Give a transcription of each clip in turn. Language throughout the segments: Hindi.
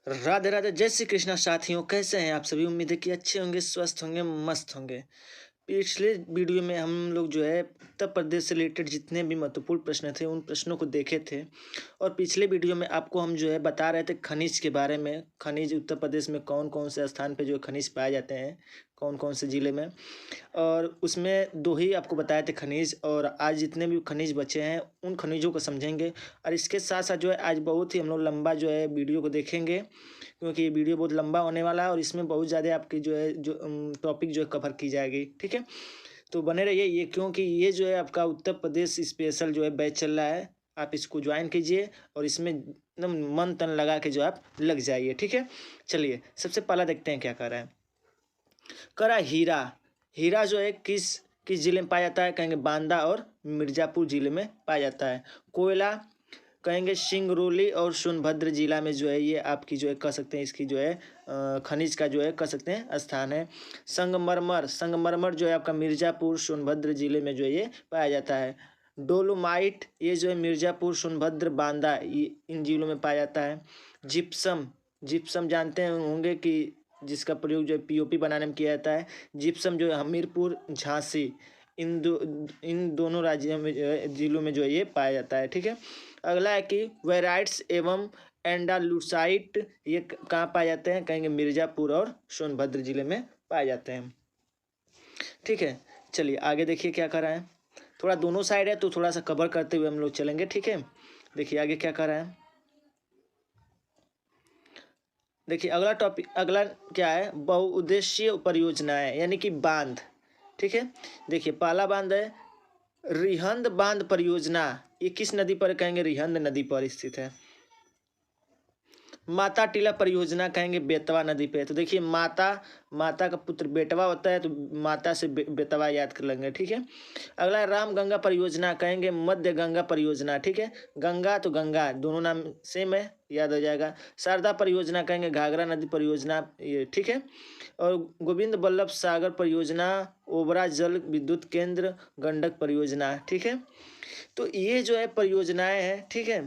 राधे राधे, जय श्री कृष्णा साथियों। कैसे हैं आप सभी? उम्मीद है कि अच्छे होंगे, स्वस्थ होंगे, मस्त होंगे। पिछले वीडियो में हम लोग जो है उत्तर प्रदेश से रिलेटेड जितने भी महत्वपूर्ण प्रश्न थे उन प्रश्नों को देखे थे। और पिछले वीडियो में आपको हम जो है बता रहे थे खनिज के बारे में। खनिज उत्तर प्रदेश में कौन कौन से स्थान पे जो खनिज पाए जाते हैं, कौन कौन से ज़िले में। और उसमें दो ही आपको बताए थे खनिज, और आज जितने भी खनिज बचे हैं उन खनिजों को समझेंगे। और इसके साथ साथ जो है आज बहुत ही हम लोग लंबा जो है वीडियो को देखेंगे, क्योंकि ये वीडियो बहुत लंबा होने वाला है और इसमें बहुत ज़्यादा आपकी जो है जो टॉपिक जो है कवर की जाएगी। ठीक है, तो बने रहिए ये, क्योंकि ये जो है आपका उत्तर प्रदेश स्पेशल जो है बैच चल रहा है। आप इसको ज्वाइन कीजिए और इसमें एकदम मन तन लगा के जो आप लग जाइए। ठीक है, चलिए सबसे पहला देखते हैं क्या कर रहा है। करा हीरा। हीरा जो है किस किस जिले में पाया जाता है? कहेंगे बांदा और मिर्ज़ापुर जिले में पाया जाता है। कोयला कहेंगे सिंगरौली और सोनभद्र जिला में जो है ये आपकी जो है कह सकते हैं इसकी जो है खनिज का जो है कह सकते हैं स्थान है। संगमरमर। संगमरमर जो है आपका मिर्ज़ापुर सोनभद्र जिले में जो है ये पाया जाता है। डोलोमाइट ये जो है मिर्ज़ापुर सोनभद्र बांदा ये इन जिलों में पाया जाता है। जिप्सम। जिप्सम जानते होंगे कि जिसका प्रयोग जो है पीओपी बनाने में किया जाता है। जिप्सम जो है हमीरपुर झांसी इन दोनों राज्यों में जो है जिलों में जो है ये पाया जाता है। ठीक है, अगला है कि वेराइट्स एवं एंडालुसाइट ये कहाँ पाए जाते हैं? कहेंगे मिर्ज़ापुर और सोनभद्र जिले में पाए जाते हैं। ठीक है, चलिए आगे देखिए क्या कर रहा है। थोड़ा दोनों साइड है तो थोड़ा सा कवर करते हुए हम लोग चलेंगे। ठीक है, देखिए आगे क्या कर रहा है। देखिए अगला टॉपिक, अगला क्या है? बहुउद्देशीय परियोजनाएं यानी कि बांध। ठीक है, देखिए पहला बांध है रिहंद बांध परियोजना। ये किस नदी पर? कहेंगे रिहंद नदी पर स्थित है। माता टीला परियोजना कहेंगे बेतवा नदी पे। तो देखिए माता का पुत्र बेटवा होता है, तो माता से बेतवा याद कर लेंगे। ठीक है, अगला है राम गंगा परियोजना, कहेंगे मध्य गंगा परियोजना। ठीक है, गंगा तो गंगा दोनों नाम सेम है, याद हो जाएगा। शारदा परियोजना कहेंगे घाघरा नदी परियोजना ये। ठीक है, और गोविंद बल्लभ सागर परियोजना ओबरा जल विद्युत केंद्र गंडक परियोजना। ठीक है, तो ये जो है परियोजनाएं हैं। ठीक है,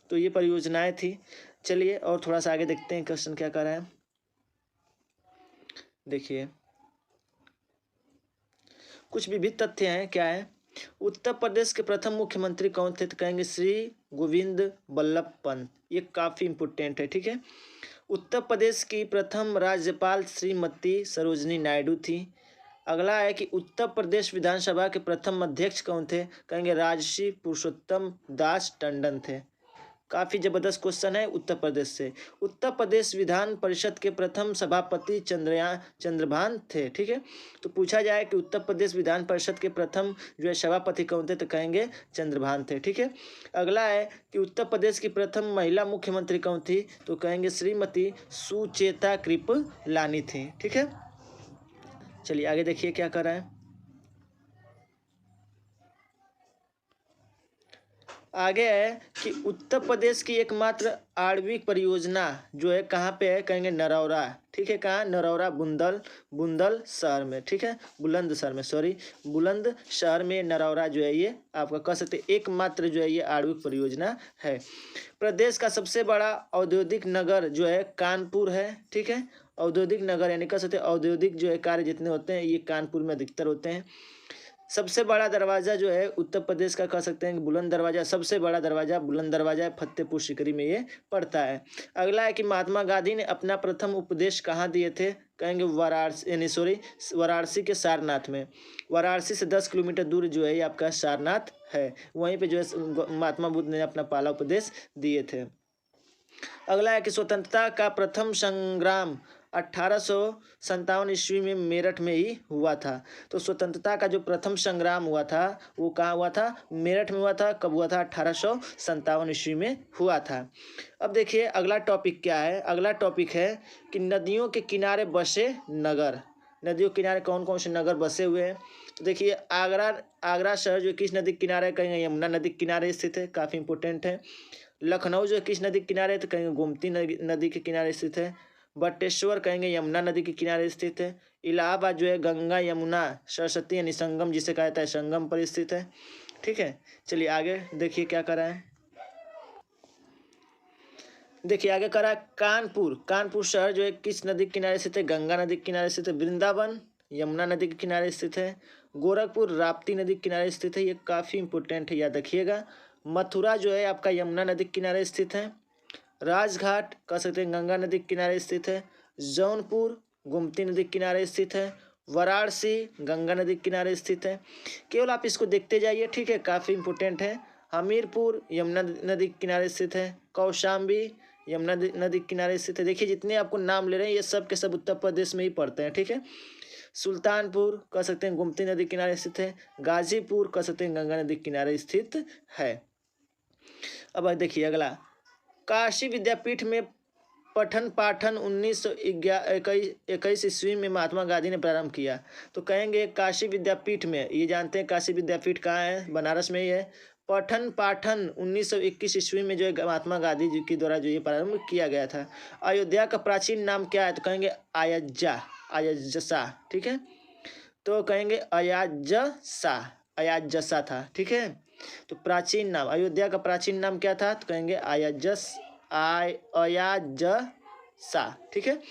तो ये परियोजनाएं थी। चलिए और थोड़ा सा आगे देखते हैं क्वेश्चन क्या कर रहा है। देखिए कुछ विविध तथ्य हैं। क्या है? उत्तर प्रदेश के प्रथम मुख्यमंत्री कौन थे? तो कहेंगे श्री गोविंद बल्लभ पंत। ये काफ़ी इम्पोर्टेंट है। ठीक है, उत्तर प्रदेश की प्रथम राज्यपाल श्रीमती सरोजनी नायडू थी। अगला है कि उत्तर प्रदेश विधानसभा के प्रथम अध्यक्ष कौन थे? कहेंगे राजर्षि पुरुषोत्तम दास टंडन थे। काफ़ी जबरदस्त क्वेश्चन है उत्तर प्रदेश से। उत्तर प्रदेश विधान परिषद के प्रथम सभापति चंद्रभान थे। ठीक है, तो पूछा जाए कि उत्तर प्रदेश विधान परिषद के प्रथम जो है सभापति कौन थे? तो कहेंगे चंद्रभान थे। ठीक है, अगला है कि उत्तर प्रदेश की प्रथम महिला मुख्यमंत्री कौन थी? तो कहेंगे श्रीमती सुचेता कृपलानी थी। ठीक है, चलिए आगे देखिए क्या कर रहा है। आगे है कि उत्तर प्रदेश की एकमात्र आणविक परियोजना जो है कहाँ पे है? कहेंगे नरौरा। ठीक है, कहाँ? नरौरा बुंदल शहर में। ठीक है, बुलंदशहर में, सॉरी बुलंदशहर में नरौरा जो है ये आपका कह सकते एकमात्र जो है ये आणविक परियोजना है। प्रदेश का सबसे बड़ा औद्योगिक नगर जो है कानपुर है। ठीक है, औद्योगिक नगर यानी कह सकते औद्योगिक जो है कार्य जितने होते हैं ये कानपुर में अधिकतर होते हैं। सबसे बड़ा दरवाज़ा जो है उत्तर प्रदेश का कह सकते हैं कि बुलंद दरवाज़ा, सबसे बड़ा दरवाज़ा बुलंद दरवाज़ा है, फतेहपुर सीकरी में ये पड़ता है। अगला है कि महात्मा गांधी ने अपना प्रथम उपदेश कहाँ दिए थे? कहेंगे वाराणसी के सारनाथ में। वाराणसी से 10 किलोमीटर दूर जो है ये आपका सारनाथ है, वहीं पे जो है महात्मा बुद्ध ने अपना पहला उपदेश दिए थे। अगला है कि स्वतंत्रता का प्रथम संग्राम 1857 ईस्वी में मेरठ में ही हुआ था। तो स्वतंत्रता का जो प्रथम संग्राम हुआ था वो कहाँ हुआ था? मेरठ में हुआ था। कब हुआ था? 1857 ईस्वी में हुआ था। अब देखिए अगला टॉपिक क्या है। अगला टॉपिक है कि नदियों के किनारे बसे नगर। नदियों के किनारे कौन कौन से नगर बसे हुए हैं? तो देखिए आगरा शहर जो किस नदी के किनारे? कहेंगे यमुना नदी के किनारे स्थित है, काफ़ी इंपॉर्टेंट है। लखनऊ जो किस नदी के किनारे? तो कहेंगे गोमती नदी के किनारे स्थित है। बटेश्वर कहेंगे यमुना नदी के किनारे स्थित है। इलाहाबाद जो है गंगा यमुना सरस्वती यानी संगम जिसे कहा जाता है संगम पर स्थित है। ठीक है, चलिए आगे देखिए क्या कर रहा है। देखिए आगे करा कानपुर। कानपुर शहर जो है किस नदी के किनारे स्थित है? गंगा नदी के किनारे स्थित है। वृंदावन यमुना नदी के किनारे स्थित है। गोरखपुर राप्ती नदी के किनारे स्थित है। ये काफ़ी इंपॉर्टेंट है, याद रखिएगा। मथुरा जो है आपका यमुना नदी के किनारे स्थित है। राजघाट कह सकते हैं गंगा नदी के किनारे स्थित है। जौनपुर गोमती नदी के किनारे स्थित है। वाराणसी गंगा नदी के किनारे स्थित है। केवल आप इसको देखते जाइए, ठीक है, काफ़ी इंपॉर्टेंट है। हमीरपुर यमुना नदी के किनारे स्थित है। कौशाम्बी यमुना नदी के किनारे स्थित है। देखिए जितने आपको नाम ले रहे हैं ये सब के सब उत्तर प्रदेश में ही पड़ते हैं, ठीक है। सुल्तानपुर कह सकते हैं गोमती नदी के किनारे स्थित है। गाजीपुर कह सकते हैं गंगा नदी के किनारे स्थित है। अब देखिए अगला, काशी विद्यापीठ में पठन पाठन 1921 ईस्वी में महात्मा गांधी ने प्रारंभ किया। तो कहेंगे काशी विद्यापीठ में, ये जानते हैं काशी विद्यापीठ कहाँ है? बनारस में ही है। पठन पाठन 1921 ईस्वी में जो है महात्मा गांधी जी के द्वारा जो ये प्रारंभ किया गया था। अयोध्या का प्राचीन नाम क्या है? तो कहेंगे अयज्जा, अयज्जसा, ठीक है। तो कहेंगे अयाजसा, अयाजसा था, ठीक है। तो प्राचीन नाम, अयोध्या का प्राचीन नाम क्या था? तो कहेंगे अयाजसा, ठीक है।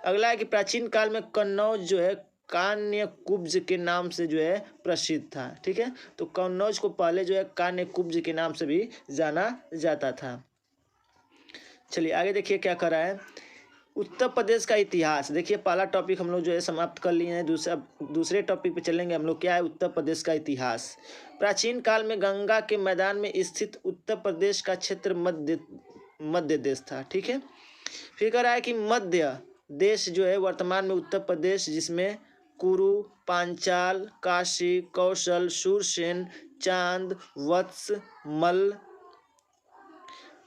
अगला है कि प्राचीन काल में कन्नौज जो है कान्यकुब्ज के नाम से जो है प्रसिद्ध था, ठीक है। तो कन्नौज को पहले जो है कान्यकुब्ज के नाम से भी जाना जाता था। चलिए आगे देखिए क्या कर रहा है। उत्तर प्रदेश का इतिहास। देखिए पहला टॉपिक हम लोग जो है समाप्त कर लिए हैं। दूसरे टॉपिक पे चलेंगे हम लोग। क्या है? उत्तर प्रदेश का इतिहास। प्राचीन काल में गंगा के मैदान में स्थित उत्तर प्रदेश का क्षेत्र मध्य देश था, ठीक है। फिर कह रहा है कि मध्य देश जो है वर्तमान में उत्तर प्रदेश, जिसमें कुरु, पांचाल, काशी, कौशल, शूरसेन, चांद, वत्स, मल्ल,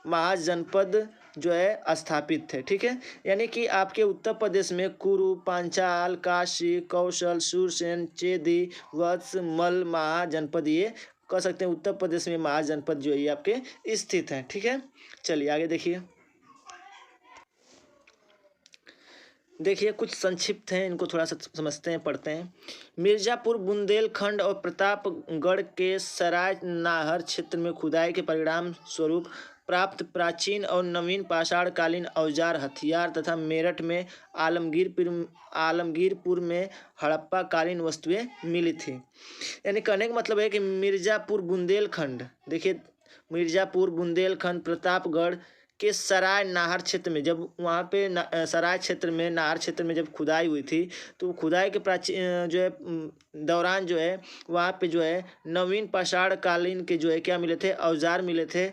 महाजनपद जो है स्थापित थे, ठीक है। यानी कि आपके उत्तर प्रदेश में कुरु, पांचाल, काशी, कौशल, शूरसेन, चेदी, वत्स, मल्ल, महाजनपद, ये कह सकते हैं उत्तर प्रदेश में महाजनपद जो है ये आपके स्थित हैं, ठीक है। चलिए आगे देखिए। देखिए कुछ संक्षिप्त हैं, इनको थोड़ा सा समझते हैं, पढ़ते हैं। मिर्जापुर बुंदेलखंड और प्रतापगढ़ के सराय नाहर क्षेत्र में खुदाई के परिणाम स्वरूप प्राप्त प्राचीन और नवीन पाषाणकालीन औजार हथियार तथा मेरठ में आलमगीरपुर में हड़प्पा कालीन वस्तुएं मिली थी। यानी कहने का मतलब है कि मिर्जापुर बुंदेलखंड, देखिए मिर्जापुर बुंदेलखंड प्रतापगढ़ के सराय नाहर क्षेत्र में, जब वहाँ पे सराय क्षेत्र में, नाहर क्षेत्र में जब खुदाई हुई थी, तो खुदाई के प्राचीन जो है दौरान जो है वहाँ पे जो है नवीन पाषाणकालीन के जो है क्या मिले थे? औजार मिले थे,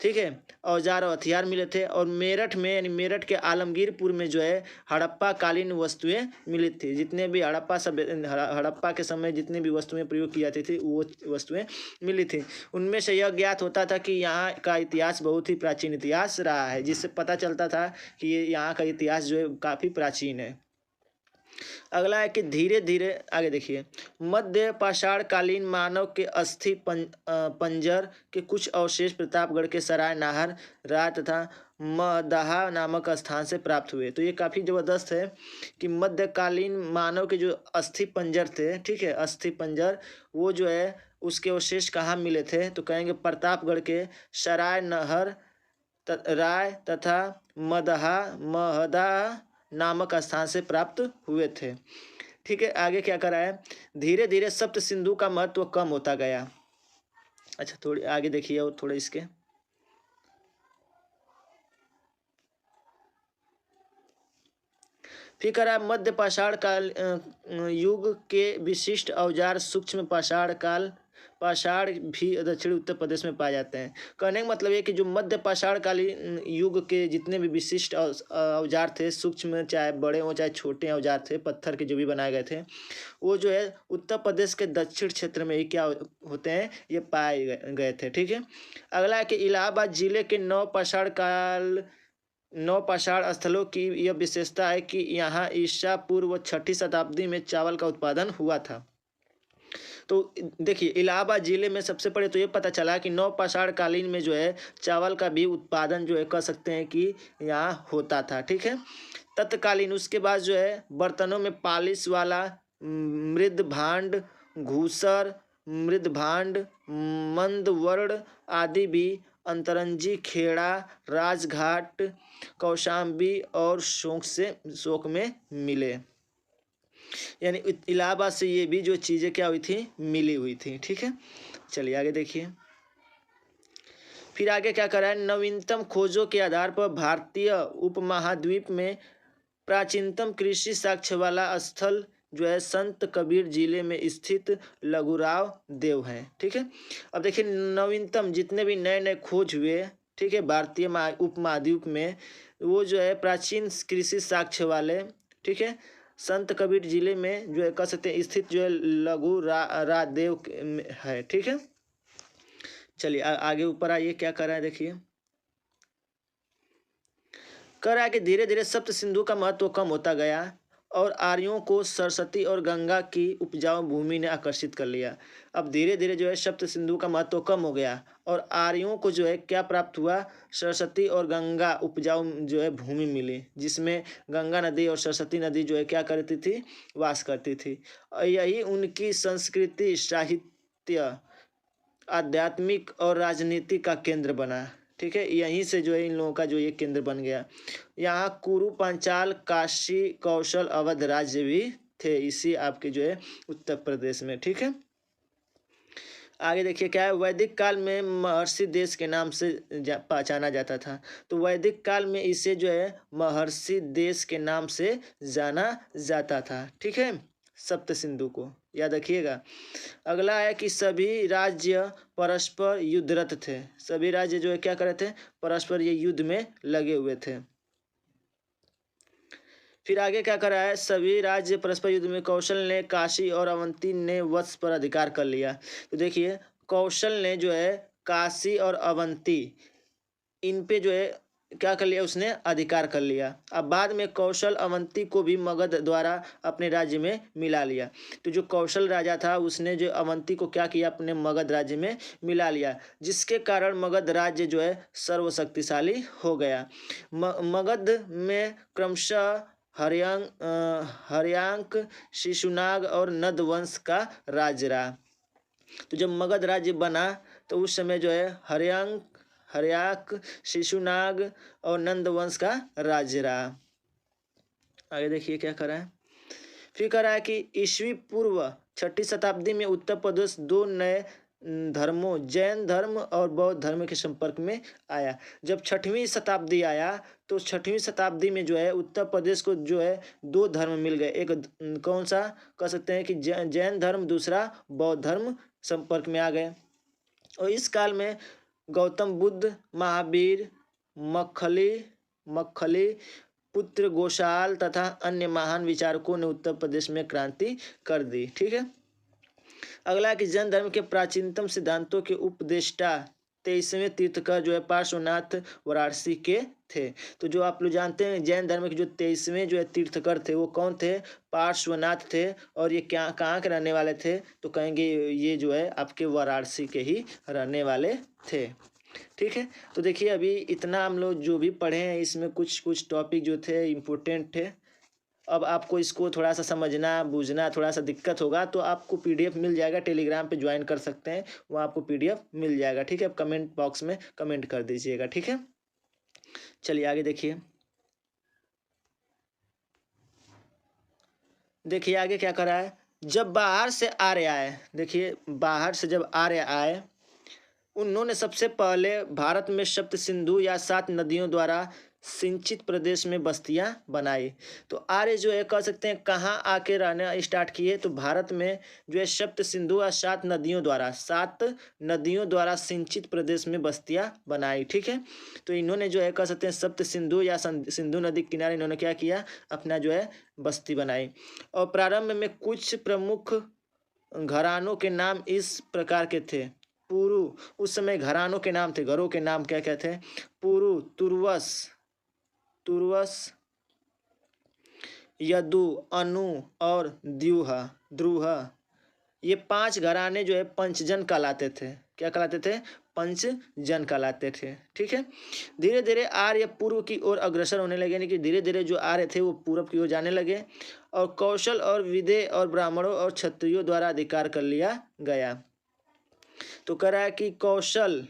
ठीक है। औजार और हथियार मिले थे। और मेरठ में, यानी मेरठ के आलमगीरपुर में जो है हड़प्पा कालीन वस्तुएं मिली थी। जितने भी हड़प्पा के समय जितनी भी वस्तुएं प्रयोग की जाती थी वो वस्तुएं मिली थी। उनमें से यह ज्ञात होता था कि यहाँ का इतिहास बहुत ही प्राचीन इतिहास रहा है, जिससे पता चलता था कि ये यहाँ का इतिहास जो है काफ़ी प्राचीन है। अगला है कि धीरे धीरे आगे देखिए। मध्य पाषाणकालीन मानव के अस्थि पंजर के कुछ अवशेष प्रतापगढ़ के सराय नाहर राय तथा मदाहा नामक स्थान से प्राप्त हुए। तो ये काफ़ी ज़बरदस्त है कि मध्यकालीन मानव के जो अस्थि पंजर थे, ठीक है, अस्थि पंजर, वो जो है उसके अवशेष कहाँ मिले थे? तो कहेंगे प्रतापगढ़ के सराय नाहर राय तथा महदा नामक स्थान से प्राप्त हुए थे, ठीक है। आगे क्या करा है? धीरे धीरे सप्त सिंधु का महत्व कम होता गया। अच्छा थोड़ी आगे देखिए और थोड़े इसके। फिर करा मध्य पाषाण काल युग के विशिष्ट औजार सूक्ष्म पाषाण भी दक्षिणी उत्तर प्रदेश में पाए जाते हैं। कहने का मतलब ये कि जो मध्य पाषाणकालीन युग के जितने भी विशिष्ट औजार थे, सूक्ष्म चाहे बड़े हों चाहे छोटे औजार थे, पत्थर के जो भी बनाए गए थे, वो जो है उत्तर प्रदेश के दक्षिण क्षेत्र में ही क्या होते हैं? ये पाए गए थे, ठीक है। अगला है कि इलाहाबाद जिले के नौ पाषाण स्थलों की यह विशेषता है कि यहाँ ईसा पूर्व 6ठी शताब्दी में चावल का उत्पादन हुआ था। तो देखिए इलाहाबाद जिले में सबसे पहले तो ये पता चला कि नौ पाषाण कालीन में जो है चावल का भी उत्पादन जो है कह सकते हैं कि यहाँ होता था, ठीक है। तत्कालीन उसके बाद जो है बर्तनों में पालिश वाला मृद भांड, घूसर, मृद भांड, मंद वर्ण आदि भी अंतरंजी, खेड़ा, राजघाट, कौशाम्बी और शोक में मिले। यानी इलाहाबाद से ये भी जो चीज़ें क्या हुई थी, मिली हुई थी। ठीक है, चलिए आगे देखिए। फिर आगे क्या करा है, नवीनतम खोजों के आधार पर भारतीय उपमहाद्वीप में प्राचीनतम कृषि साक्ष्य वाला स्थल जो है संत कबीर जिले में स्थित लघुराव देव है। ठीक है, अब देखिए नवीनतम जितने भी नए नए खोज हुए, ठीक है, भारतीय उपमहाद्वीप में, वो जो है प्राचीन कृषि साक्ष्य वाले, ठीक है, संत कबीर जिले में जो है कह सकते हैं स्थित जो है लघुरादेव है। ठीक है, चलिए आगे ऊपर आइए, क्या कर रहा है देखिए। कह रहा है कि धीरे धीरे सप्त सिंधु का महत्व कम होता गया और आर्यों को सरस्वती और गंगा की उपजाऊ भूमि ने आकर्षित कर लिया। अब धीरे धीरे जो है सप्त सिंधु का महत्व कम हो गया और आर्यों को जो है क्या प्राप्त हुआ, सरस्वती और गंगा उपजाऊ जो है भूमि मिली, जिसमें गंगा नदी और सरस्वती नदी जो है क्या करती थी, वास करती थी। और यही उनकी संस्कृति, साहित्य, आध्यात्मिक और राजनीति का केंद्र बना। ठीक है, यहीं से जो है इन लोगों का जो ये केंद्र बन गया। यहाँ कुरु, पांचाल, काशी, कौशल, अवध राज्य भी थे इसी आपके जो है उत्तर प्रदेश में। ठीक है, आगे देखिए क्या है, वैदिक काल में महर्षि देश के नाम से पहचाना जाता था। तो वैदिक काल में इसे जो है महर्षि देश के नाम से जाना जाता था। ठीक है, सप्त सिंधु को याद रखिएगा। अगला है कि सभी राज्य परस्पर युद्धरत थे। सभी राज्य जो है क्या कर रहे थे, परस्पर ये युद्ध में लगे हुए थे। फिर आगे क्या करा है, सभी राज्य परस्पर युद्ध में कौशल ने काशी और अवंती ने वत्स पर अधिकार कर लिया। तो देखिए कौशल ने जो है काशी और अवंती इन पे जो है क्या कर लिया, उसने अधिकार कर लिया। अब बाद में कौशल अवंती को भी मगध द्वारा अपने राज्य में मिला लिया। तो जो कौशल राजा था उसने जो अवंती को क्या किया, अपने मगध राज्य में मिला लिया, जिसके कारण मगध राज्य जो है सर्वशक्तिशाली हो गया। मगध में क्रमशः हर्यांक, शिशुनाग और नद वंश का राज्य रहा। तो जब मगध राज्य बना तो उस समय जो है हर्याक, शिशुनाग और नंद वंश का राज्य रहा। आगे देखिए क्या करा है, फिर करा है कि ईस्वी पूर्व 6ठी शताब्दी में उत्तर प्रदेश दो नए धर्मों, जैन धर्म और बौद्ध धर्म के संपर्क में आया। जब 6वीं शताब्दी आया तो 6वीं शताब्दी में जो है उत्तर प्रदेश को जो है दो धर्म मिल गए। एक कौन सा कह सकते हैं कि जैन धर्म, दूसरा बौद्ध धर्म संपर्क में आ गए। और इस काल में गौतम बुद्ध, महावीर, मक्खली, पुत्र गोशाल तथा अन्य महान विचारकों ने उत्तर प्रदेश में क्रांति कर दी। ठीक है, अगला कि जैन धर्म के प्राचीनतम सिद्धांतों के उपदेष्टा 23वें तीर्थकर जो है पार्श्वनाथ वाराणसी के थे। तो जो आप लोग जानते हैं जैन धर्म के जो 23वें जो है तीर्थकर थे वो कौन थे, पार्श्वनाथ थे। और ये क्या कहाँ के रहने वाले थे, तो कहेंगे ये जो है आपके वाराणसी के ही रहने वाले थे। ठीक है, तो देखिए अभी इतना हम लोग जो भी पढ़े हैं इसमें कुछ कुछ टॉपिक जो थे इम्पोर्टेंट थे। अब आपको इसको थोड़ा सा समझना बूझना थोड़ा सा दिक्कत होगा तो आपको पीडीएफ मिल जाएगा, टेलीग्राम पे ज्वाइन कर सकते हैं, वहाँ आपको पीडीएफ मिल जाएगा। ठीक है, आप कमेंट बॉक्स में कमेंट कर दीजिएगा। ठीक है, चलिए आगे देखिए। देखिए आगे क्या करा है, जब बाहर से आर्य आए, देखिए बाहर से जब आर्य आए उन्होंने सबसे पहले भारत में सप्त सिंधु या 7 नदियों द्वारा सिंचित प्रदेश में बस्तियां बनाई। तो आर्य जो है कह सकते हैं कहाँ आके रहना स्टार्ट किए, तो भारत में जो है सप्त सिंधु या 7 नदियों द्वारा सिंचित प्रदेश में बस्तियां बनाई। ठीक है, तो इन्होंने जो है कह सकते हैं सप्त सिंधु या सिंधु नदी के किनारे इन्होंने क्या किया, अपना जो है बस्ती बनाई। और प्रारंभ में कुछ प्रमुख घरानों के नाम इस प्रकार के थे। पुरु, उस समय घरानों के नाम थे, घरों के नाम क्या क्या थे, पुरु, तुर्वस, यदु, अनु और द्रुह। ये 5 घराने जो है पंचजन कहलाते थे। क्या कहलाते थे, पंचजन कहलाते थे। ठीक है, धीरे धीरे आर्य पूर्व की ओर अग्रसर होने लगे, यानी कि धीरे धीरे जो आर्य थे वो पूर्व की ओर जाने लगे और कौशल और विदेह और ब्राह्मणों और क्षत्रियों द्वारा अधिकार कर लिया गया। तो कह रहा है कि कौशल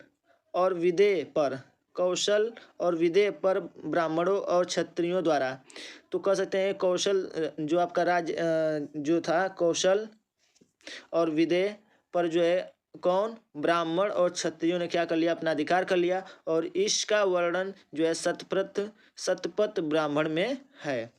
और विदेह पर, कौशल और विदेह पर ब्राह्मणों और क्षत्रियों द्वारा। तो कह सकते हैं कौशल जो आपका जो था कौशल और विदेह पर जो है कौन, ब्राह्मण और क्षत्रियों ने क्या कर लिया, अपना अधिकार कर लिया। और इसका वर्णन जो है शतपथ ब्राह्मण में है।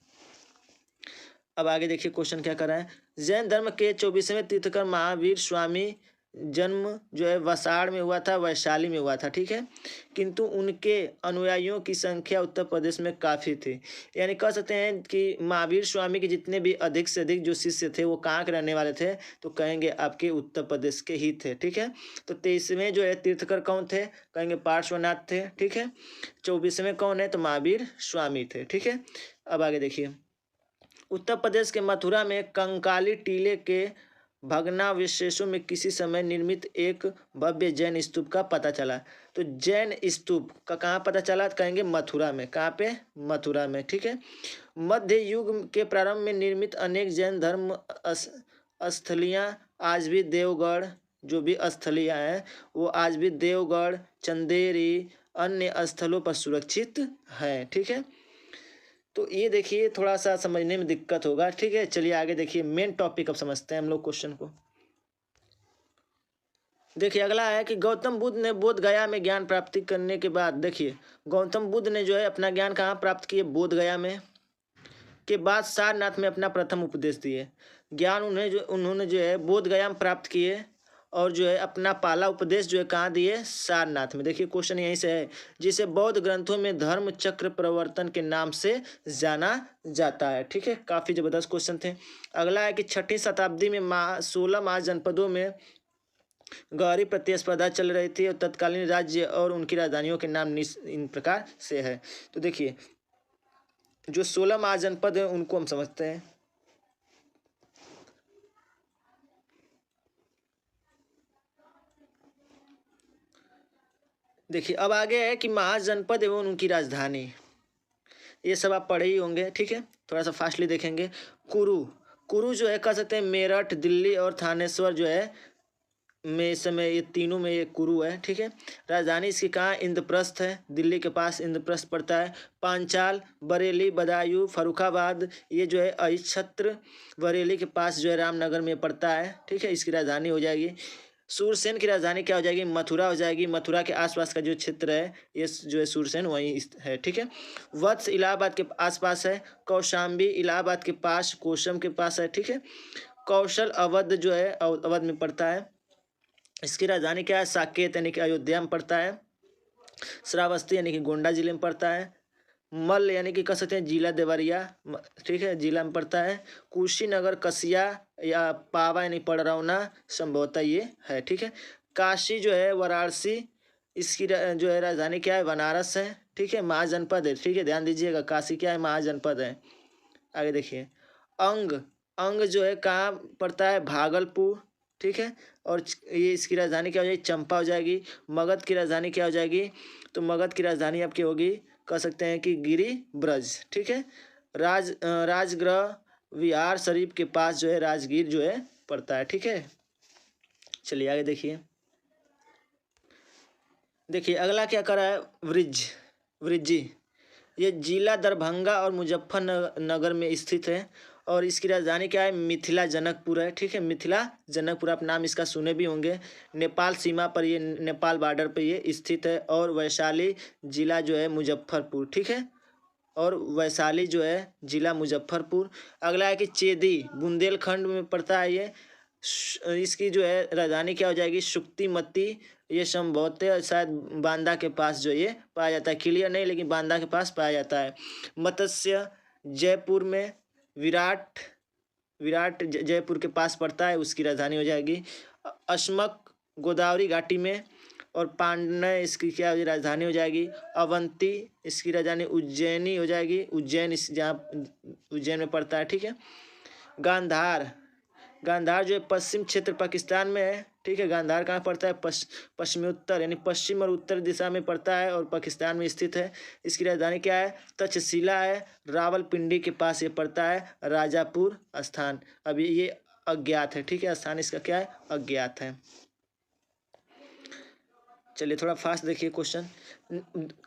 अब आगे देखिए क्वेश्चन क्या कर रहा है। जैन धर्म के 24वें तीर्थकर महावीर स्वामी जन्म जो है वसाड़ में हुआ था, वैशाली में हुआ था, ठीक है। किंतु उनके अनुयायियों की संख्या उत्तर प्रदेश में काफ़ी थी। यानी कह सकते हैं कि महावीर स्वामी के जितने भी अधिक से अधिक जो शिष्य थे वो कहाँ के रहने वाले थे, तो कहेंगे आपके उत्तर प्रदेश के ही थे, ठीक है। तो 23वें जो है तीर्थकर कौन थे, कहेंगे पार्श्वनाथ थे, ठीक है। 24वें कौन है, तो महावीर स्वामी थे, ठीक है। अब आगे देखिए, उत्तर प्रदेश के मथुरा में कंकाली टीले के भग्नावशेषों में किसी समय निर्मित एक भव्य जैन स्तूप का पता चला। तो जैन स्तूप का कहाँ पता चला, तो कहेंगे मथुरा में। कहाँ पे, मथुरा में, ठीक है। मध्य युग के प्रारंभ में निर्मित अनेक जैन धर्म स्थलियाँ आज भी देवगढ़, जो भी स्थलियाँ हैं वो आज भी देवगढ़, चंदेरी, अन्य स्थलों पर सुरक्षित है, ठीक है। तो ये देखिए थोड़ा सा समझने में दिक्कत होगा, ठीक है। चलिए आगे देखिए, मेन टॉपिक अब समझते हैं हम लोग क्वेश्चन को। देखिए अगला है कि गौतम बुद्ध ने बोध गया में ज्ञान प्राप्ति करने के बाद, देखिए गौतम बुद्ध ने जो है अपना ज्ञान कहाँ प्राप्त किए, बोध गया में, के बाद सारनाथ में अपना प्रथम उपदेश दिए। ज्ञान उन्होंने जो है बोध गया में प्राप्त किए और जो है अपना पहला उपदेश जो है कहाँ दिए, सारनाथ में। देखिए क्वेश्चन यहीं से है, जिसे बौद्ध ग्रंथों में धर्म चक्र प्रवर्तन के नाम से जाना जाता है, ठीक है। काफ़ी ज़बरदस्त क्वेश्चन थे। अगला है कि 6वीं शताब्दी में 16 महाजनपदों में गहरी प्रतिस्पर्धा चल रही थी और तत्कालीन राज्य और उनकी राजधानियों के नाम इन प्रकार से है। तो देखिए जो 16 महाजनपद हैं उनको हम समझते हैं। देखिए अब आगे है कि महाजनपद एवं उनकी राजधानी, ये सब आप पढ़े ही होंगे, ठीक है। थोड़ा सा फास्टली देखेंगे। कुरु जो है कह सकते हैं मेरठ, दिल्ली और थानेश्वर जो है में इस समय ये तीनों में ये कुरु है, ठीक है। राजधानी इसकी कहाँ, इंद्रप्रस्थ है, दिल्ली के पास इंद्रप्रस्थ पड़ता है। पांचाल, बरेली, बदायूं, फर्रुखाबाद ये जो है अहिच्छत्र बरेली के पास जो है रामनगर में पड़ता है, ठीक है। इसकी राजधानी हो जाएगी। सूरसेन की राजधानी क्या हो जाएगी, मथुरा हो जाएगी। मथुरा के आसपास का जो क्षेत्र है ये जो है सूरसेन वहीं है, ठीक है। वत्स इलाहाबाद के आसपास है। कौशाम्बी इलाहाबाद के पास कोशम के पास है, ठीक है। कौशल अवध जो है अवध में पड़ता है। इसकी राजधानी क्या है, साकेत यानी कि अयोध्या में पड़ता है। श्रावस्ती यानी कि गोंडा जिले में पड़ता है। मल यानी कि कह सकते हैं जिला देवरिया, ठीक है, जिला में पड़ता है। कुशीनगर, कसिया या पावा यानी पड़रौना संभवतः ये है, ठीक है। काशी जो है वाराणसी, इसकी जो है राजधानी क्या है, बनारस है, ठीक है। महाजनपद है, ठीक है, ध्यान दीजिएगा, काशी क्या है, महाजनपद है। आगे देखिए, अंग जो है कहाँ पड़ता है, भागलपुर, ठीक है। और ये इसकी राजधानी क्या हो जाएगी, चंपा हो जाएगी। मगध की राजधानी क्या हो जाएगी, तो मगध की राजधानी आपकी होगी, कह सकते हैं कि गिरी ब्रज, ठीक है। राजगृह विहार शरीफ के पास जो है राजगीर जो है पड़ता है, ठीक है। चलिए आगे देखिए अगला क्या कर रहा है, वृज्जी, ये जिला दरभंगा और मुजफ्फरनगर में स्थित है और इसकी राजधानी क्या है, मिथिला जनकपुर है, ठीक है। मिथिला जनकपुर आप नाम इसका सुने भी होंगे। नेपाल सीमा पर ये, नेपाल बॉर्डर पर ये स्थित है। और वैशाली जिला जो है मुजफ्फरपुर, ठीक है। और वैशाली जो है जिला मुजफ्फरपुर। अगला है कि चेदी बुंदेलखंड में पड़ता है ये। इसकी जो है राजधानी क्या हो जाएगी, शुक्तिमती, ये संभवतः शायद बांदा के पास जो ये पाया जाता है, क्लियर नहीं लेकिन बांदा के पास पाया जाता है। मत्स्य जयपुर में, विराट जयपुर के पास पड़ता है, उसकी राजधानी हो जाएगी। अश्मक गोदावरी घाटी में। और पांडय इसकी क्या राजधानी हो जाएगी, अवंती इसकी राजधानी उज्जैनी हो जाएगी, उज्जैन इस जहाँ उज्जैन में पड़ता है, ठीक है। गांधार जो है पश्चिम क्षेत्र पाकिस्तान में है, ठीक है। गांधार कहाँ पड़ता है, पश्चिमोत्तर यानी पश्चिम और उत्तर दिशा में पड़ता है और पाकिस्तान में स्थित है। इसकी राजधानी क्या है, तक्षशिला है। रावलपिंडी के पास ये पड़ता है, राजापुर स्थान। अभी ये अज्ञात है, ठीक है, स्थान इसका क्या है, अज्ञात है। चलिए थोड़ा फास्ट देखिए क्वेश्चन।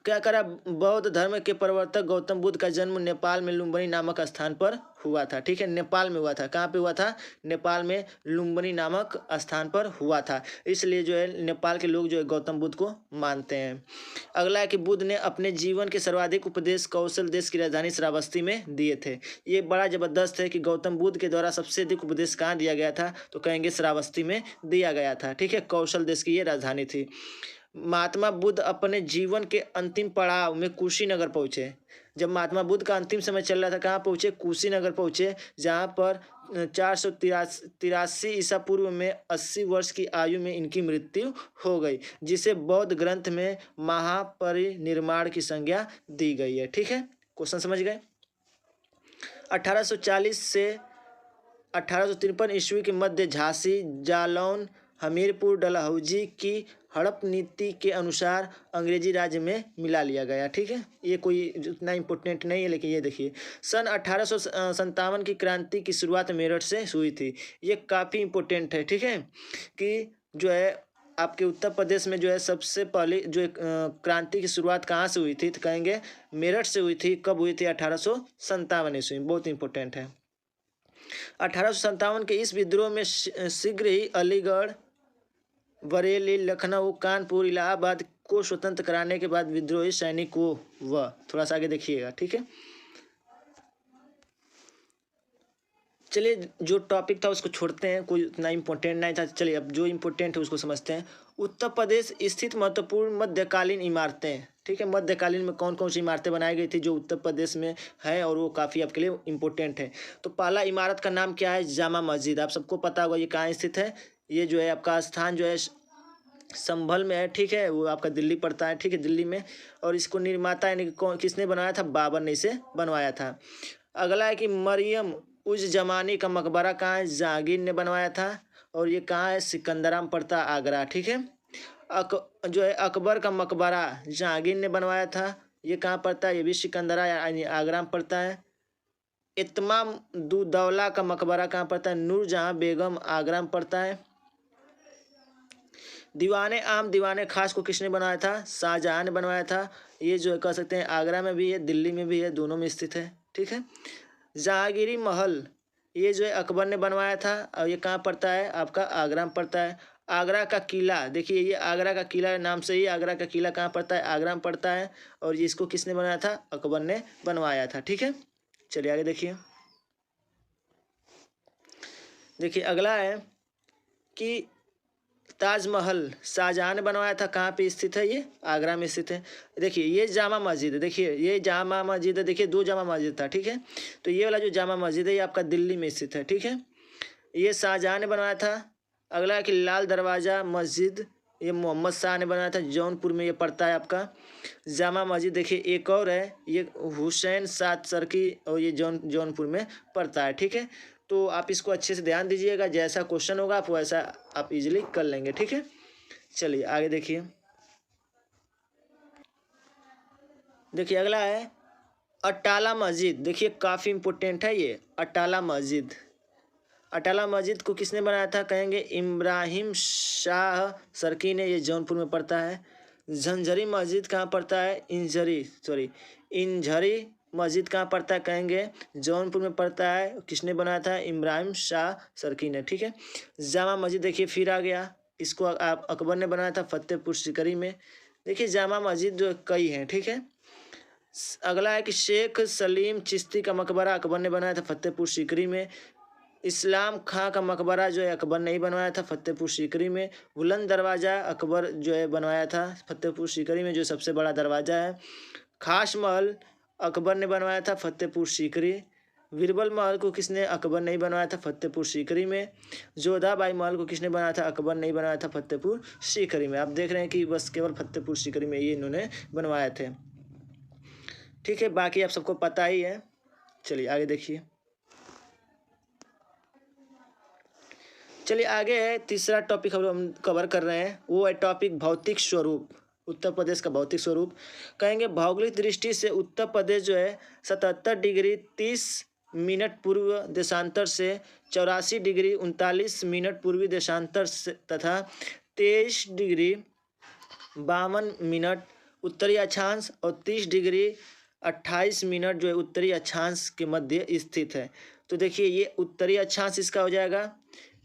क्या करा, बौद्ध धर्म के प्रवर्तक गौतम बुद्ध का जन्म नेपाल में लुम्बिनी नामक स्थान पर हुआ था। ठीक है, नेपाल में हुआ था। कहाँ पे हुआ था? नेपाल में लुम्बिनी नामक स्थान पर हुआ था। इसलिए जो है नेपाल के लोग जो है गौतम बुद्ध को मानते हैं। अगला है कि बुद्ध ने अपने जीवन के सर्वाधिक उपदेश कौशल देश की राजधानी श्रावस्ती में दिए थे। ये बड़ा जबरदस्त है कि गौतम बुद्ध के द्वारा सबसे अधिक उपदेश कहाँ दिया गया था, तो कहेंगे श्रावस्ती में दिया गया था। ठीक है, कौशल देश की ये राजधानी थी। महात्मा बुद्ध अपने जीवन के अंतिम पड़ाव में कुशीनगर पहुंचे। जब महात्मा बुद्ध का अंतिम समय चल रहा था, कहाँ पहुंचे? कुशीनगर पहुंचे, जहाँ पर 483 ईसा पूर्व में 80 वर्ष की आयु में इनकी मृत्यु हो गई, जिसे बौद्ध ग्रंथ में महापरिनिर्वाण की संज्ञा दी गई है। ठीक है, क्वेश्चन समझ गए। 1840 से 1853 ईस्वी के मध्य झांसी, जालौन, हमीरपुर, डलहौजी की हड़प नीति के अनुसार अंग्रेजी राज्य में मिला लिया गया। ठीक है, ये कोई उतना इम्पोर्टेंट नहीं है, लेकिन ये देखिए सन 1857 की क्रांति की शुरुआत मेरठ से हुई थी। ये काफ़ी इम्पोर्टेंट है। ठीक है, कि जो है आपके उत्तर प्रदेश में जो है सबसे पहले जो क्रांति की शुरुआत कहाँ से हुई थी, तो कहेंगे मेरठ से हुई थी। कब हुई थी? 1857 ईस्वी में। बहुत इंपॉर्टेंट है। 1857 के इस विद्रोह में शीघ्र ही अलीगढ़, बरेली, लखनऊ, कानपुर, इलाहाबाद को स्वतंत्र कराने के बाद विद्रोही सैनिकों व थोड़ा सा आगे देखिएगा। ठीक है, चलिए जो टॉपिक था उसको छोड़ते हैं, कोई उतना इम्पोर्टेंट नहीं था। चलिए अब जो इम्पोर्टेंट है उसको समझते हैं। उत्तर प्रदेश स्थित महत्वपूर्ण मध्यकालीन इमारतें। ठीक है, मध्यकालीन में कौन कौन सी इमारतें बनाई गई थी जो उत्तर प्रदेश में है, और वो काफ़ी आपके लिए इम्पोर्टेंट है। तो पहला इमारत का नाम क्या है? जामा मस्जिद। आप सबको पता होगा ये कहाँ स्थित है। ये जो है आपका स्थान जो है संभल में है। ठीक है, वो आपका दिल्ली पड़ता है। ठीक है, दिल्ली में। और इसको निर्माता यानी कि किसने बनाया था? बाबर ने इसे बनवाया था। अगला है कि मरियम उज जमानी का मकबरा कहाँ है? जहांगीर ने बनवाया था। और ये कहाँ है? सिकंदरा में पड़ता, आगरा। ठीक है, जो है अकबर का मकबरा जहांगीर ने बनवाया था। ये कहाँ पड़ता है? ये भी सिकंदरा यानी आगरा में पड़ता है। इत्माम दुदौला का मकबरा कहाँ पड़ता है? नूरजहां बेगम, आगरा में पड़ता है। दीवाने आम दीवाने खास को किसने बनाया था? शाहजहां ने बनवाया था। ये जो कह सकते हैं आगरा में भी है, दिल्ली में भी है, दोनों में स्थित है। ठीक है, जहांगीरी महल ये जो है अकबर ने बनवाया था। और ये कहाँ पड़ता है? आपका आगरा में पड़ता है। आगरा का किला, देखिए ये आगरा का किला नाम से ही आगरा का किला कहाँ पड़ता है? आगरा में पड़ता है। और ये इसको किसने बनाया था? अकबर ने बनवाया था। ठीक है, चलिए आगे देखिए। देखिए अगला है कि ताजमहल शाहजहां ने बनवाया था। कहाँ पे स्थित है? ये आगरा में स्थित है। देखिए ये जामा मस्जिद है। देखिए ये जामा मस्जिद है। देखिए दो जामा मस्जिद था। ठीक है, तो ये वाला जो जामा मस्जिद है ये आपका दिल्ली में स्थित है। ठीक है, ये शाहजहां ने बनवाया था। अगला है कि लाल दरवाज़ा मस्जिद, ये मोहम्मद शाह ने बनाया था। जौनपुर में ये पड़ता है आपका। जामा मस्जिद देखिए एक और है, ये हुसैन सात सरकी, और ये जौनपुर में पड़ता है। ठीक है, तो आप इसको अच्छे से ध्यान दीजिएगा। जैसा क्वेश्चन होगा आप वैसा आप इजीली कर लेंगे। ठीक है, चलिए आगे देखिए। देखिए अगला है अटाला मस्जिद। देखिए काफ़ी इम्पोर्टेंट है ये अटाला मस्जिद। अटाला मस्जिद को किसने बनाया था? कहेंगे इब्राहिम शाह सरकी ने। ये जौनपुर में पड़ता है। झंझरी मस्जिद कहाँ पड़ता है? इंझरी मस्जिद कहाँ पड़ता है? कहेंगे जौनपुर में पड़ता है। किसने बनाया था? इब्राहिम शाह सरकी ने। ठीक है, जामा मस्जिद देखिए फिर आ गया। इसको आप अकबर ने बनाया था फतेहपुर सीकरी में। देखिए जामा मस्जिद जो कई हैं। ठीक है, अगला है कि शेख सलीम चिश्ती का मकबरा अकबर ने बनाया था फतेहपुर सीकरी में। इस्लाम खां का मकबरा जो है अकबर ने ही बनवाया था फतेहपुर सीकरी में। बुलंद दरवाज़ा अकबर जो है बनवाया था फतेहपुर सीकरी में, जो सबसे बड़ा दरवाज़ा है। खास महल अकबर ने बनवाया था फतेहपुर सीकरी। बीरबल महल को किसने? अकबर ने ही बनवाया था फतेहपुर सीकरी में। जोधाबाई महल को किसने बनाया था? अकबर ने ही बनाया था फतेहपुर सीकरी में। आप देख रहे हैं कि बस केवल फतेहपुर सीकरी में ये इन्होंने बनवाए थे। ठीक है, बाकी आप सबको पता ही है। चलिए आगे देखिए। चलिए आगे है तीसरा टॉपिक हम कवर कर रहे हैं, वो है टॉपिक भौतिक स्वरूप। उत्तर प्रदेश का भौतिक स्वरूप। कहेंगे भौगोलिक दृष्टि से उत्तर प्रदेश जो है 77 डिग्री 30 मिनट पूर्व देशांतर से, 84 डिग्री 39 मिनट पूर्वी देशांतर से तथा 23 डिग्री 52 मिनट उत्तरी अक्षांश और 30 डिग्री 28 मिनट जो है उत्तरी अक्षांश के मध्य स्थित है। तो देखिए ये उत्तरी अक्षांश इसका हो जाएगा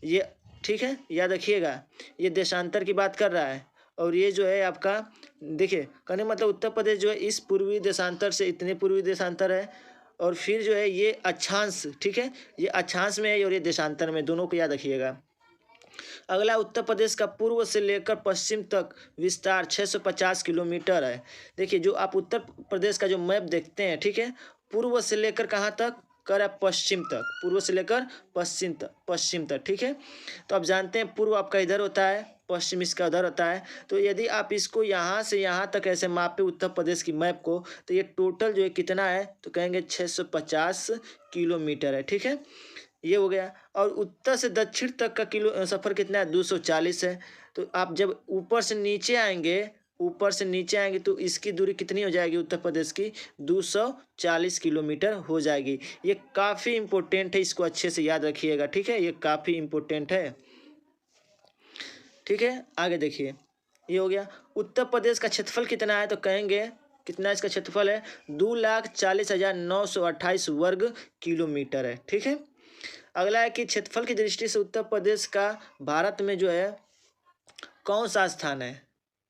ये, ठीक है, याद रखिएगा ये देशांतर की बात कर रहा है। और ये जो है आपका देखिए कहने मतलब उत्तर प्रदेश जो है इस पूर्वी देशांतर से इतने पूर्वी देशांतर है, और फिर जो है ये अक्षांश, ठीक है, ये अक्षांश में है और ये देशांतर में, दोनों को याद रखिएगा। अगला उत्तर प्रदेश का पूर्व से लेकर पश्चिम तक विस्तार 650 किलोमीटर है। देखिए जो आप उत्तर प्रदेश का जो मैप देखते हैं, ठीक है, पूर्व से लेकर कहाँ तक कर है, पश्चिम तक, पूर्व से लेकर पश्चिम तक, ठीक है। तो आप जानते हैं पूर्व आपका इधर होता है, पश्चिम इसका उधर होता है। तो यदि आप इसको यहाँ से यहाँ तक ऐसे मापे उत्तर प्रदेश की मैप को, तो ये टोटल जो है कितना है, तो कहेंगे 650 किलोमीटर है, ठीक है, ये हो गया। और उत्तर से दक्षिण तक का किलो सफ़र कितना है, 240 है। तो आप जब ऊपर से नीचे आएंगे तो इसकी दूरी कितनी हो जाएगी उत्तर प्रदेश की, 240 किलोमीटर हो जाएगी। ये काफ़ी इम्पोर्टेंट है, इसको अच्छे से याद रखिएगा, ठीक है, ये काफ़ी इम्पोर्टेंट है, ठीक है। आगे देखिए ये हो गया। उत्तर प्रदेश का क्षेत्रफल कितना है, तो कहेंगे कितना इसका क्षेत्रफल है, 2,40,928 वर्ग किलोमीटर है, ठीक है। अगला है कि क्षेत्रफल की दृष्टि से उत्तर प्रदेश का भारत में जो है कौन सा स्थान है।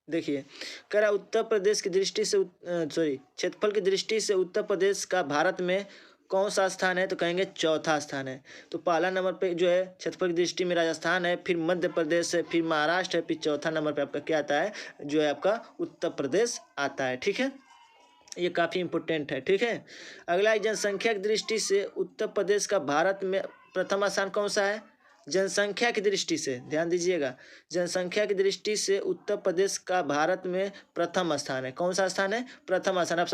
देखिए कह रहा उत्तर प्रदेश की दृष्टि से क्षेत्रफल की दृष्टि से उत्तर प्रदेश का भारत में कौन सा स्थान है, तो कहेंगे चौथा स्थान है। तो पहला नंबर पे जो है क्षेत्रफल की दृष्टि में राजस्थान है, फिर मध्य प्रदेश है, फिर महाराष्ट्र है, फिर चौथा नंबर पे आपका क्या आता है, जो है आपका उत्तर प्रदेश आता है, ठीक है, ये काफ़ी इम्पोर्टेंट है, ठीक है। अगला है जनसंख्या की दृष्टि से उत्तर प्रदेश का भारत में प्रथम स्थान कौन सा है, जनसंख्या की दृष्टि से, ध्यान दीजिएगा, जनसंख्या की दृष्टि से उत्तर प्रदेश का भारत में प्रथम स्थान है। कौन सा स्थान है, प्रथम स्थान। आप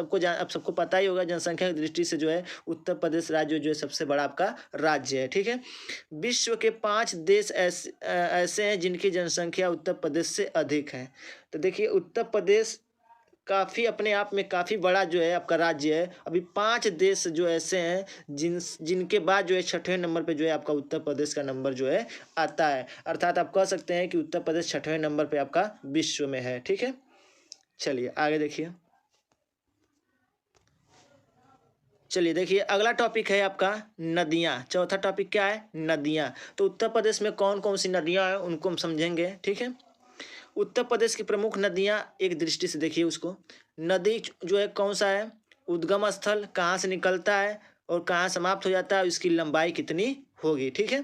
सबको पता ही होगा जनसंख्या की दृष्टि से जो है उत्तर प्रदेश राज्य जो है सबसे बड़ा आपका राज्य है, ठीक है। विश्व के 5 देश ऐसे हैं जिनकी जनसंख्या उत्तर प्रदेश से अधिक है। तो देखिए उत्तर प्रदेश काफ़ी अपने आप में काफ़ी बड़ा जो है आपका राज्य है। अभी 5 देश जो ऐसे हैं जिनके बाद जो है 6वें नंबर पे जो है आपका उत्तर प्रदेश का नंबर जो है आता है। अर्थात आप कह सकते हैं कि उत्तर प्रदेश 6वें नंबर पे आपका विश्व में है, ठीक है। चलिए आगे देखिए। चलिए देखिए अगला टॉपिक है आपका नदियाँ। चौथा टॉपिक क्या है, नदियाँ। तो उत्तर प्रदेश में कौन कौन सी नदियाँ हैं उनको हम समझेंगे, ठीक है। उत्तर प्रदेश की प्रमुख नदियाँ एक दृष्टि से देखिए उसको, नदी जो है कौन सा है, उद्गम स्थल कहाँ से निकलता है और कहाँ समाप्त हो जाता है, उसकी लंबाई कितनी होगी, ठीक है,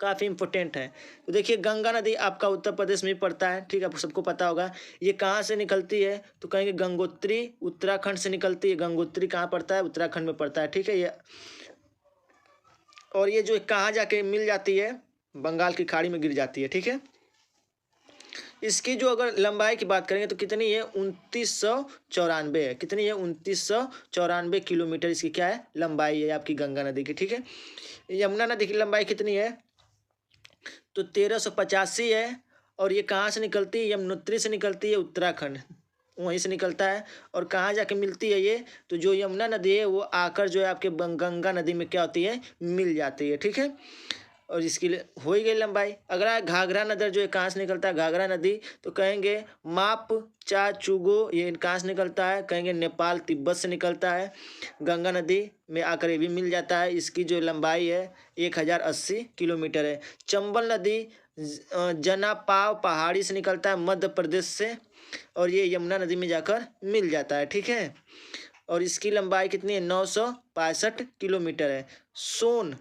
काफ़ी इंपॉर्टेंट है। तो देखिए गंगा नदी आपका उत्तर प्रदेश में पड़ता है, ठीक है, आपको सबको पता होगा। ये कहाँ से निकलती है, तो कहेंगे गंगोत्री उत्तराखंड से निकलती है। गंगोत्री कहाँ पड़ता है, उत्तराखंड में पड़ता है, ठीक है। ये और ये जो कहाँ जाके मिल जाती है, बंगाल की खाड़ी में गिर जाती है, ठीक है। इसकी जो अगर लंबाई की बात करेंगे तो कितनी है, 2994 है। कितनी है, 2994 किलोमीटर इसकी क्या है, लंबाई है आपकी गंगा नदी की, ठीक है। यमुना नदी की लंबाई कितनी है, तो 1385 है। और ये कहाँ से निकलती है, यमुनोत्री से निकलती है, उत्तराखंड वहीं से निकलता है। और कहाँ जाके मिलती है ये, तो जो यमुना नदी है वो आकर जो है आपके गंगा नदी में क्या होती है, मिल जाती है, ठीक है। और इसकी हो ही गई लंबाई। अगला घाघरा नदी जो है कहाँ से निकलता है, घाघरा नदी, तो कहेंगे माप चा चुगो, ये कहाँ से निकलता है, कहेंगे नेपाल तिब्बत से निकलता है। गंगा नदी में आकर ये भी मिल जाता है। इसकी जो लंबाई है 1080 किलोमीटर है। चंबल नदी जनापाव पहाड़ी से निकलता है, मध्य प्रदेश से, और ये यमुना नदी में जाकर मिल जाता है, ठीक है। और इसकी लंबाई कितनी है, 965 किलोमीटर है। सोन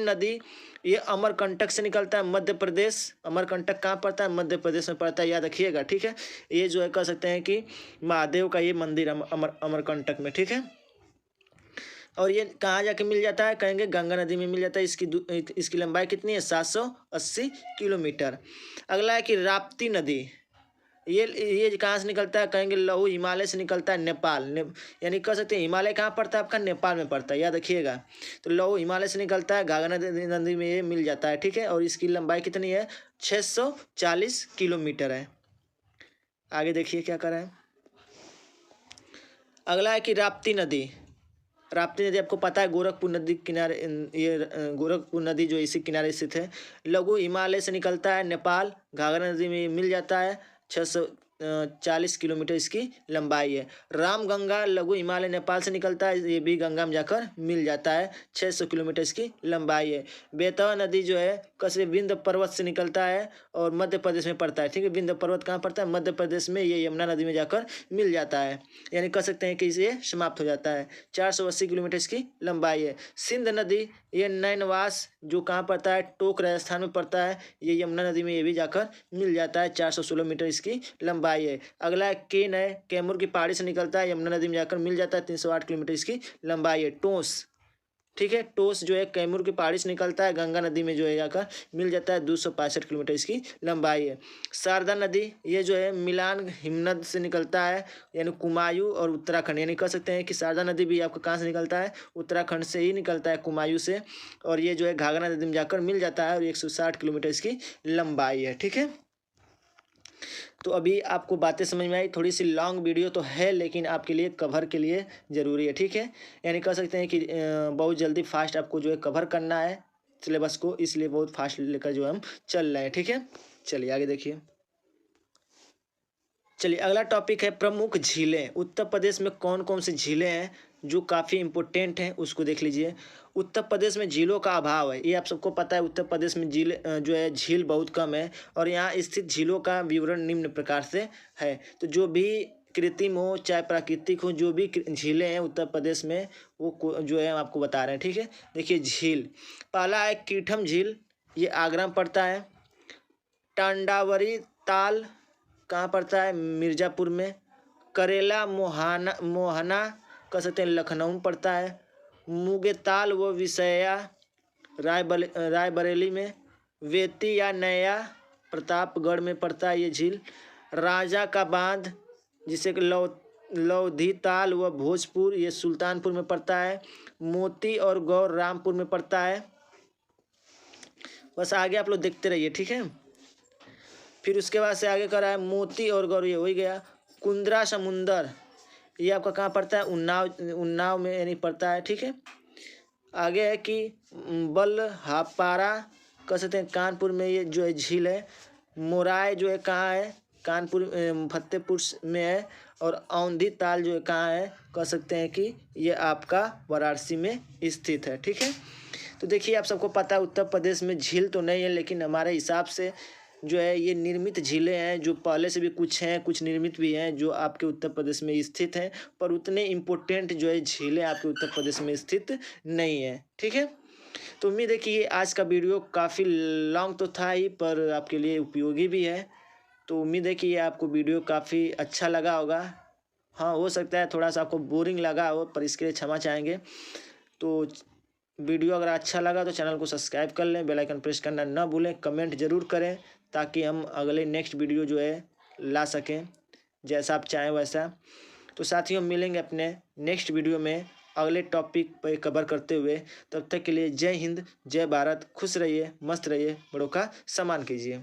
नदी ये अमरकंटक से निकलता है, मध्य प्रदेश। अमरकंटक कहाँ पड़ता है, मध्य प्रदेश में पड़ता है, याद रखिएगा, ठीक है। ये जो है कह सकते हैं कि महादेव का ये मंदिर अमरकंटक में, ठीक है। और ये कहाँ जाके मिल जाता है, कहेंगे गंगा नदी में मिल जाता है। इसकी लंबाई कितनी है, 780 किलोमीटर। अगला है कि राप्ती नदी, ये कहाँ से निकलता है, कहेंगे लहू हिमालय से निकलता है, नेपाल यानी कह सकते हैं हिमालय कहाँ पड़ता है आपका, नेपाल में पड़ता है, याद रखिएगा। तो लहू हिमालय से निकलता है, घाघरा नदी में ये मिल जाता है, ठीक है। और इसकी लंबाई कितनी है, 640 किलोमीटर है। आगे देखिए क्या कर रहा है। अगला है कि राप्ती नदी। राप्ती नदी आपको पता है गोरखपुर नदी किनारे, ये गोरखपुर नदी जो इसी किनारे स्थित है। लघु हिमालय से निकलता है, नेपाल, घाघरा नदी में मिल जाता है, 40 किलोमीटर इसकी लंबाई है। रामगंगा लघु हिमालय नेपाल से निकलता है, ये भी गंगा में जाकर मिल जाता है। 600 किलोमीटर इसकी लंबाई है। बेतवा नदी जो है कसे विंध्य पर्वत से निकलता है और मध्य प्रदेश में पड़ता है। ठीक है, विंध्य पर्वत कहाँ पड़ता है? मध्य प्रदेश में। ये यमुना नदी में जाकर मिल जाता है, यानी कह सकते हैं कि इसे समाप्त हो जाता है। 480 किलोमीटर इसकी लंबाई है। सिंध नदी, ये नैनवास जो कहाँ पड़ता है? टोक राजस्थान में पड़ता है। ये यमुना नदी में ये भी जाकर मिल जाता है। 416 मीटर इसकी लंबाई है। अगला केन है, कैमूर की पहाड़ी से निकलता है, यमुना नदी में जाकर मिल जाता है। 308 किलोमीटर इसकी लंबाई है। टोंस, ठीक है, टोस जो है कैमूर की पहाड़ी से निकलता है, गंगा नदी में जो है जाकर मिल जाता है। 265 किलोमीटर इसकी लंबाई है। शारदा नदी, ये जो है मिलान हिमनद से निकलता है, यानी कुमायूं और उत्तराखंड, यानी कह सकते हैं कि शारदा नदी भी आपका कहाँ से निकलता है? उत्तराखंड से ही निकलता है, कुमायूं से। और ये जो है घाघरा नदी में जाकर मिल जाता है और 160 किलोमीटर इसकी लंबाई है। ठीक है, तो अभी आपको बातें समझ में आई। थोड़ी सी लॉन्ग वीडियो तो है, लेकिन आपके लिए कवर के लिए ज़रूरी है। ठीक है, यानी कह सकते हैं कि बहुत जल्दी फास्ट आपको जो है कवर करना है सिलेबस को, इसलिए बहुत फास्ट लेकर जो हम चल रहे हैं। ठीक है, चलिए आगे देखिए। चलिए अगला टॉपिक है प्रमुख झीलें। उत्तर प्रदेश में कौन कौन सी झीलें हैं जो काफ़ी इम्पोर्टेंट हैं, उसको देख लीजिए। उत्तर प्रदेश में झीलों का अभाव है, ये आप सबको पता है। उत्तर प्रदेश में झील जो है झील बहुत कम है, और यहाँ स्थित झीलों का विवरण निम्न प्रकार से है। तो जो भी कृत्रिम हो चाहे प्राकृतिक हो, जो भी झीलें हैं उत्तर प्रदेश में, वो जो है हम आपको बता रहे हैं। ठीक है, देखिए झील, पहला है कीठम झील, ये आगरा में पड़ता है। टांडावरी ताल कहाँ पड़ता है? मिर्ज़ापुर में। करेला मोहना कह सकते हैं लखनऊ में पड़ता है। मुगेताल व विषया रायबरेली में। वेती या नया प्रतापगढ़ में पड़ता है ये झील। राजा का बांध जिसे कि लौधी ताल व भोजपुर, ये सुल्तानपुर में पड़ता है। मोती और गौर रामपुर में पड़ता है। बस आगे आप लोग देखते रहिए। ठीक है, फिर उसके बाद से आगे कर रहा है मोती और गौर, ये हो ही गया। कुंद्रा समुंदर, ये आपका कहाँ पड़ता है? उन्नाव में यानी पड़ता है। ठीक है, आगे है कि बलहापारा कह सकते हैं कानपुर में ये जो है झील है। मोराय जो है कहाँ है? कानपुर फतेहपुर में है। और औंधी ताल जो है कहाँ है? कह सकते हैं कि ये आपका वाराणसी में स्थित है। ठीक है, तो देखिए आप सबको पता है उत्तर प्रदेश में झील तो नहीं है, लेकिन हमारे हिसाब से जो है ये निर्मित झीलें हैं, जो पहले से भी कुछ हैं, कुछ निर्मित भी हैं जो आपके उत्तर प्रदेश में स्थित हैं, पर उतने इम्पोर्टेंट जो है झीलें आपके उत्तर प्रदेश में स्थित नहीं है। ठीक है, तो उम्मीद है कि ये आज का वीडियो काफ़ी लॉन्ग तो था ही, पर आपके लिए उपयोगी भी है। तो उम्मीद है कि ये आपको वीडियो काफ़ी अच्छा लगा होगा। हाँ, हो सकता है थोड़ा सा आपको बोरिंग लगा हो, पर इसके लिए क्षमा चाहेंगे। तो वीडियो अगर अच्छा लगा तो चैनल को सब्सक्राइब कर लें, बेल आइकन प्रेस करना ना भूलें, कमेंट ज़रूर करें ताकि हम अगले नेक्स्ट वीडियो जो है ला सकें, जैसा आप चाहें वैसा। तो साथियों मिलेंगे अपने नेक्स्ट वीडियो में अगले टॉपिक पर कवर करते हुए। तब तक के लिए जय हिंद, जय भारत, खुश रहिए, मस्त रहिए, बड़ों का सम्मान कीजिए।